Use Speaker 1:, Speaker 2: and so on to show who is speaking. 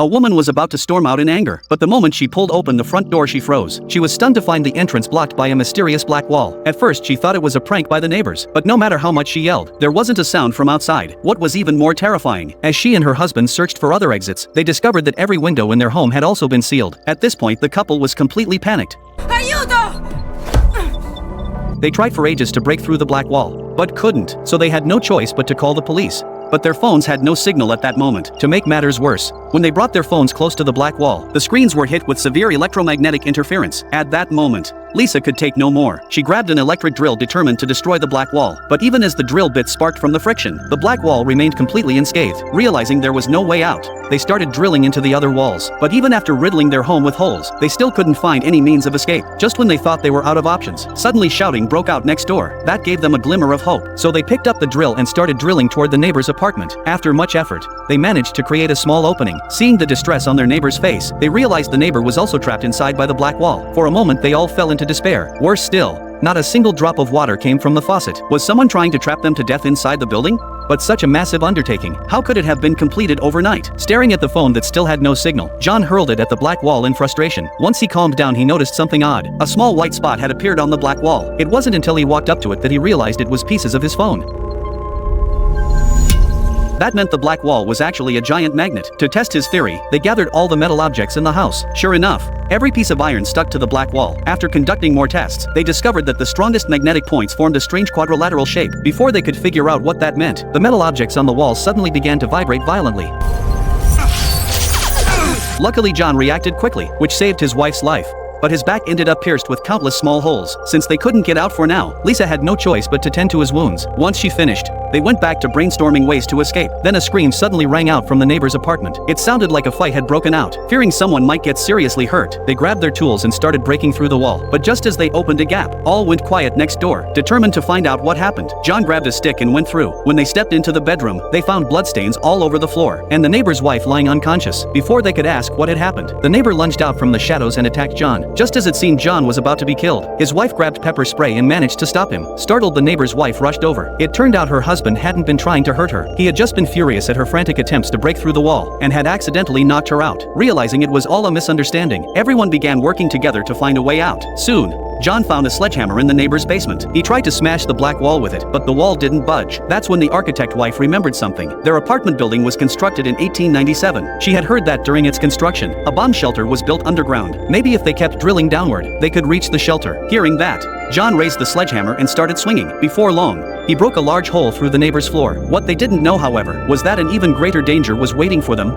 Speaker 1: A woman was about to storm out in anger, but the moment she pulled open the front door she froze. She was stunned to find the entrance blocked by a mysterious black wall. At first she thought it was a prank by the neighbors, but no matter how much she yelled, there wasn't a sound from outside. What was even more terrifying, as she and her husband searched for other exits, they discovered that every window in their home had also been sealed. At this point the couple was completely panicked.
Speaker 2: ¡Ayuda!
Speaker 1: They tried for ages to break through the black wall, but couldn't, so they had no choice but to call the police. But their phones had no signal at that moment. To make matters worse, when they brought their phones close to the black wall, the screens were hit with severe electromagnetic interference. At that moment, Lisa could take no more. She grabbed an electric drill determined to destroy the black wall, but even as the drill bit sparked from the friction, the black wall remained completely unscathed. Realizing there was no way out, they started drilling into the other walls. But even after riddling their home with holes, they still couldn't find any means of escape. Just when they thought they were out of options, suddenly shouting broke out next door. That gave them a glimmer of hope. So they picked up the drill and started drilling toward the neighbor's apartment. After much effort, they managed to create a small opening. Seeing the distress on their neighbor's face, they realized the neighbor was also trapped inside by the black wall. For a moment they all fell into despair. Worse still, not a single drop of water came from the faucet. Was someone trying to trap them to death inside the building? But such a massive undertaking, how could it have been completed overnight? Staring at the phone that still had no signal, John hurled it at the black wall in frustration. Once he calmed down he noticed something odd. A small white spot had appeared on the black wall. It wasn't until he walked up to it that he realized it was pieces of his phone. That meant the black wall was actually a giant magnet. To test his theory, they gathered all the metal objects in the house. Sure enough, every piece of iron stuck to the black wall. After conducting more tests, they discovered that the strongest magnetic points formed a strange quadrilateral shape. Before they could figure out what that meant, the metal objects on the wall suddenly began to vibrate violently. Luckily John reacted quickly, which saved his wife's life. But his back ended up pierced with countless small holes. Since they couldn't get out for now, Lisa had no choice but to tend to his wounds. Once she finished, they went back to brainstorming ways to escape. Then a scream suddenly rang out from the neighbor's apartment. It sounded like a fight had broken out. Fearing someone might get seriously hurt, they grabbed their tools and started breaking through the wall. But just as they opened a gap, all went quiet next door. Determined to find out what happened, John grabbed a stick and went through. When they stepped into the bedroom, they found bloodstains all over the floor, and the neighbor's wife lying unconscious. Before they could ask what had happened, the neighbor lunged out from the shadows and attacked John. Just as it seemed John was about to be killed, his wife grabbed pepper spray and managed to stop him. Startled, the neighbor's wife rushed over. It turned out her husband hadn't been trying to hurt her. He had just been furious at her frantic attempts to break through the wall, and had accidentally knocked her out. Realizing it was all a misunderstanding, everyone began working together to find a way out. Soon, John found a sledgehammer in the neighbor's basement. He tried to smash the black wall with it, but the wall didn't budge. That's when the architect wife remembered something. Their apartment building was constructed in 1897. She had heard that during its construction, a bomb shelter was built underground. Maybe if they kept drilling downward, they could reach the shelter. Hearing that, John raised the sledgehammer and started swinging. Before long, he broke a large hole through the neighbor's floor. What they didn't know, however, was that an even greater danger was waiting for them.